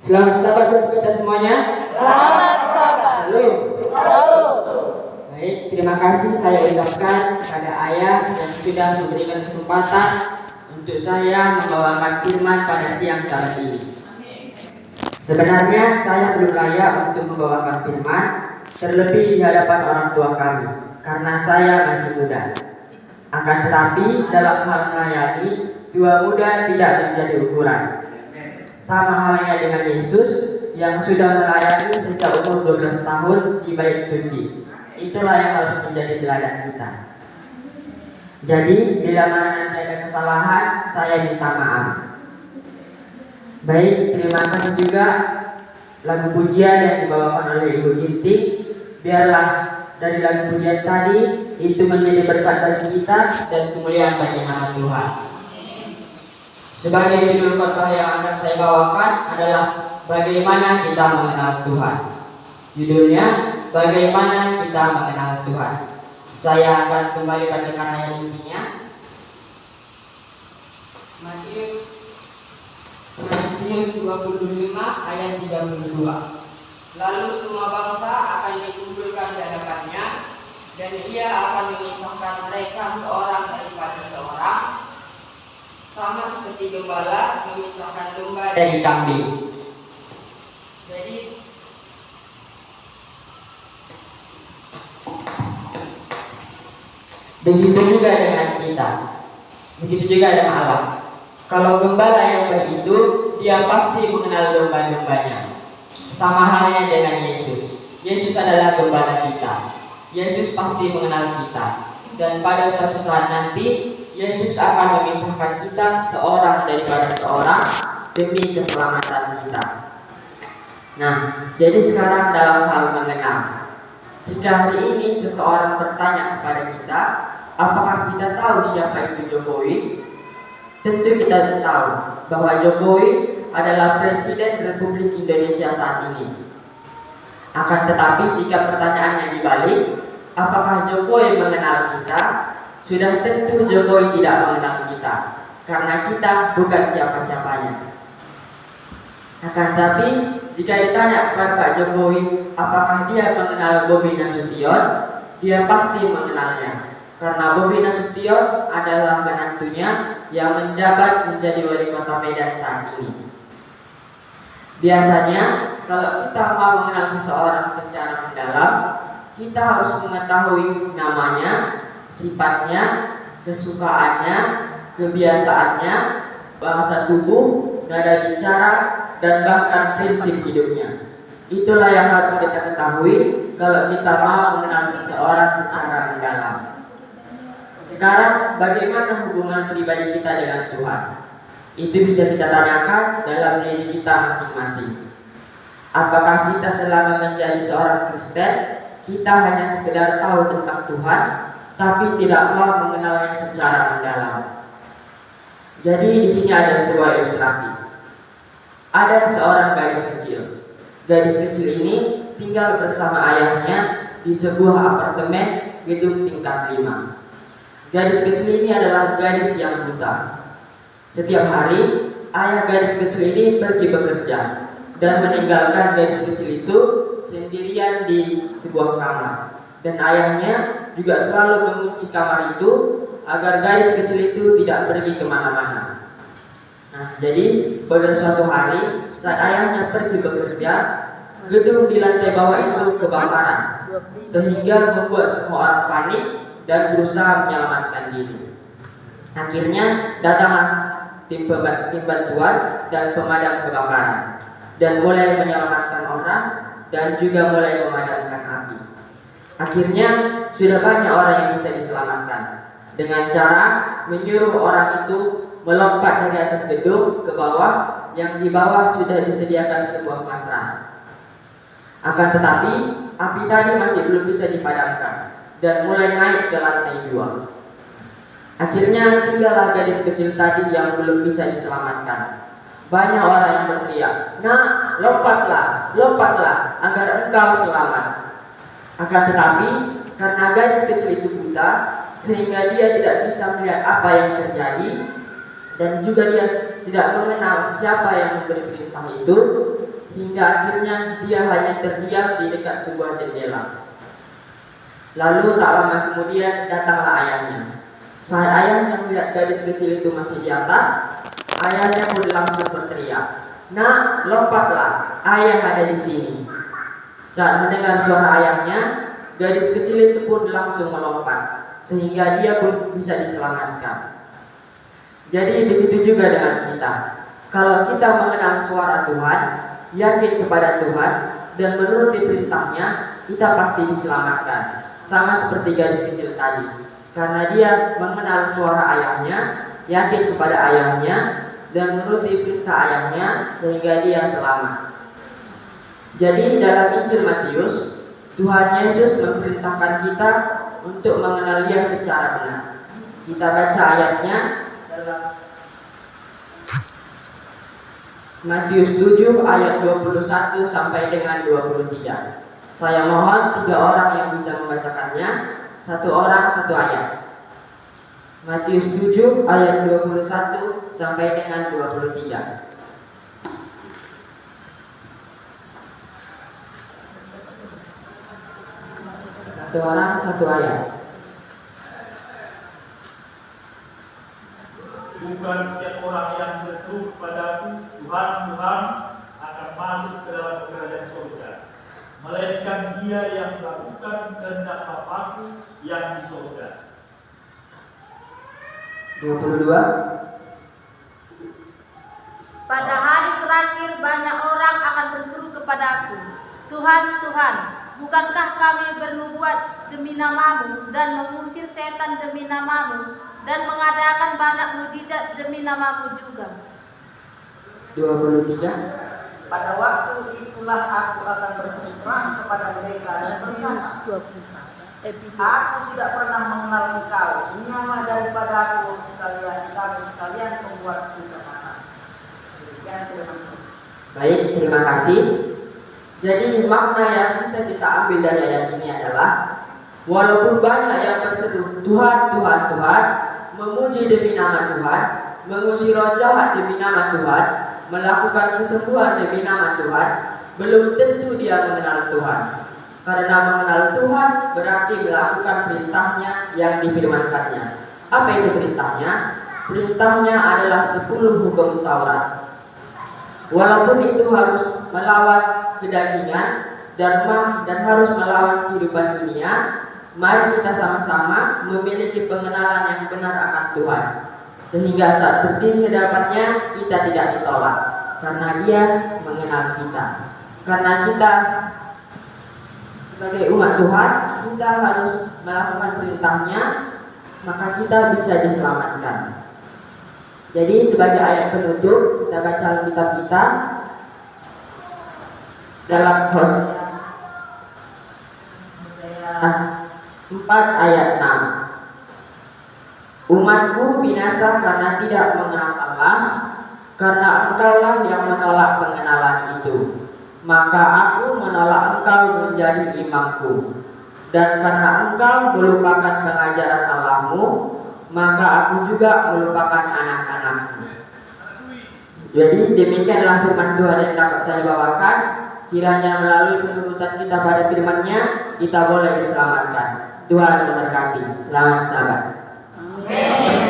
Selamat sahabat buat kita semuanya. Selamat sahabat. Salam. Salam. Baik, terima kasih saya ucapkan kepada ayah yang sudah memberikan kesempatan untuk saya membawakan firman pada siang saat ini. Sebenarnya saya belum layak untuk membawakan firman, terlebih di hadapan orang tua kami, karena saya masih muda. Akan tetapi dalam hal melayani, tua muda tidak menjadi ukuran. Sama halnya dengan Yesus yang sudah melayani sejak umur 12 tahun di bait suci. Itulah yang harus menjadi teladan kita. Jadi bila mana nanti ada kesalahan, saya minta maaf. Baik, terima kasih juga lagu pujian yang dibawakan oleh Ibu Ginting. Biarlah dari lagu pujian tadi itu menjadi berkat bagi kita dan kemuliaan bagi nama Tuhan. Sebagai judul khotbah yang akan saya bawakan adalah bagaimana kita mengenal Tuhan. Judulnya bagaimana kita mengenal Tuhan. Saya akan kembali bacakan ayat intinya. Matius 25 ayat 32. Lalu semua bangsa akan dikumpulkan di hadapannya, dan ia akan memisahkan mereka seorang daripada seorang, sama seperti gembala memisahkan domba dari kambing. Jadi begitu juga dengan kita, begitu juga dengan Allah. Kalau gembala yang baik itu, dia pasti mengenal domba-dombanya. Sama halnya dengan Yesus. Yesus adalah gembala kita. Yesus pasti mengenal kita. Dan pada suatu saat nanti Yesus akan memisahkan kita seorang daripada seorang demi keselamatan kita. Nah, jadi sekarang dalam hal mengenal. Jika hari ini seseorang bertanya kepada kita, apakah kita tahu siapa itu Jokowi? Tentu kita tahu bahwa Jokowi adalah Presiden Republik Indonesia saat ini. Akan tetapi jika pertanyaannya dibalik, apakah Jokowi mengenal kita? Sudah tentu Jokowi tidak mengenal kita, karena kita bukan siapa-siapanya. Akan tetapi jika ditanya kepada Pak Jokowi apakah dia mengenal Bobi Nasution, dia pasti mengenalnya. Karena Bobi Nasution adalah menantunya yang menjabat menjadi wali kota Medan saat ini. Biasanya kalau kita mau mengenal seseorang secara mendalam, kita harus mengetahui namanya, sifatnya, kesukaannya, kebiasaannya, bahasa tubuh, nada bicara, dan bahkan prinsip hidupnya. Itulah yang harus kita ketahui kalau kita mau mengenal seseorang secara mendalam. Sekarang bagaimana hubungan pribadi kita dengan Tuhan? Itu bisa kita tanyakan dalam diri kita masing-masing. Apakah kita selama menjadi seorang Kristen, kita hanya sekedar tahu tentang Tuhan, tapi tidaklah mengenalnya secara mendalam? Jadi di sini ada sebuah ilustrasi. Ada seorang gadis kecil. Gadis kecil ini tinggal bersama ayahnya di sebuah apartemen gedung tingkat 5. Gadis kecil ini adalah gadis yang buta. Setiap hari, ayah gadis kecil ini pergi bekerja dan meninggalkan gadis kecil itu sendirian di sebuah kamar. Dan ayahnya juga selalu mengunci kamar itu agar gadis kecil itu tidak pergi kemana-mana. Nah, jadi pada suatu hari saat ayahnya pergi bekerja, gedung di lantai bawah itu kebakaran, sehingga membuat semua orang panik dan berusaha menyelamatkan diri. Akhirnya datanglah tim bantuan dan pemadam kebakaran dan mulai menyelamatkan orang dan juga mulai memadamkan api. Akhirnya sudah banyak orang yang bisa diselamatkan dengan cara menyuruh orang itu melompat dari atas gedung ke bawah, yang di bawah sudah disediakan sebuah matras. Akan tetapi api tadi masih belum bisa dipadamkan dan mulai naik ke lantai 2. Akhirnya tinggallah gadis kecil tadi yang belum bisa diselamatkan. Banyak orang yang berteriak, "Nak, lompatlah, lompatlah agar engkau selamat." Akan tetapi karena gadis kecil itu buta, sehingga dia tidak bisa melihat apa yang terjadi, dan juga dia tidak mengenal siapa yang memberi perintah itu, hingga akhirnya dia hanya terdiam di dekat sebuah jendela. Lalu tak lama kemudian datanglah ayahnya. Saat ayahnya melihat gadis kecil itu masih di atas, ayahnya pun langsung berteriak, "Nak, lompatlah, ayah ada di sini." Saat mendengar suara ayahnya, gadis kecil itu pun langsung melompat, sehingga dia pun bisa diselamatkan. Jadi begitu juga dengan kita. Kalau kita mengenal suara Tuhan, yakin kepada Tuhan, dan menuruti perintahnya, kita pasti diselamatkan. Sama seperti gadis kecil tadi. Karena dia mengenal suara ayahnya, yakin kepada ayahnya, dan menuruti perintah ayahnya, sehingga dia selamat. Jadi dalam Injil Matius, Tuhan Yesus memerintahkan kita untuk mengenal Dia secara benar. Kita baca ayatnya dalam Matius 7 ayat 21 sampai dengan 23. Saya mohon 3 orang yang bisa membacakannya, 1 orang 1 ayat. Matius 7 ayat 21 sampai dengan 23. 1 orang 1 ayat. Bukan setiap orang yang berseru kepadaku, Tuhan, Tuhan, akan masuk ke dalam kerajaan surga, melainkan dia yang melakukan kehendak Bapa-Ku yang di surga. 22. Pada hari terakhir banyak orang akan berseru kepadaku, Tuhan, Tuhan, bukankah kami bernubuat demi namamu dan mengusir setan demi namamu dan mengadakan banyak mujizat demi namamu juga? 23. Pada waktu itulah aku akan berterus terang kepada mereka dan berkata, aku tidak pernah mengenal engkau, nyala daripada aku sekalian, kamu sekalian pembuat kejahatan. Baik, terima kasih. Jadi makna yang bisa kita ambil dari ayat ini adalah, walaupun banyak yang berseru Tuhan, Tuhan, Tuhan, memuji demi nama Tuhan, mengusir roh jahat demi nama Tuhan, melakukan kesembuhan demi nama Tuhan, belum tentu dia mengenal Tuhan. Karena mengenal Tuhan berarti melakukan perintahnya yang difirmankannya. Apa itu perintahnya? Perintahnya adalah 10 hukum Taurat. Walaupun itu harus melawan kedagingan, dharma, dan harus melawan kehidupan dunia, mari kita sama-sama memiliki pengenalan yang benar akan Tuhan, sehingga saat berdiri hadapannya kita tidak ditolak, karena Dia mengenal kita. Karena kita sebagai umat Tuhan, kita harus melakukan perintahnya, maka kita bisa diselamatkan. Jadi sebagai ayat penutup, kita baca Alkitab kita dalam Hosea 4 ayat 6. Umatku binasa karena tidak mengenal Allah, karena engkaulah yang menolak pengenalan itu. Maka aku menolak engkau menjadi imamku. Dan karena engkau melupakan pengajaran Allahmu, maka aku juga melupakan anak-anakmu. Jadi demikianlah firman Tuhan yang dapat saya bawakan. Kiranya melalui penurutan kita pada firman-Nya, kita boleh diselamatkan. Tuhan memberkati. Selamat sabat. Amin.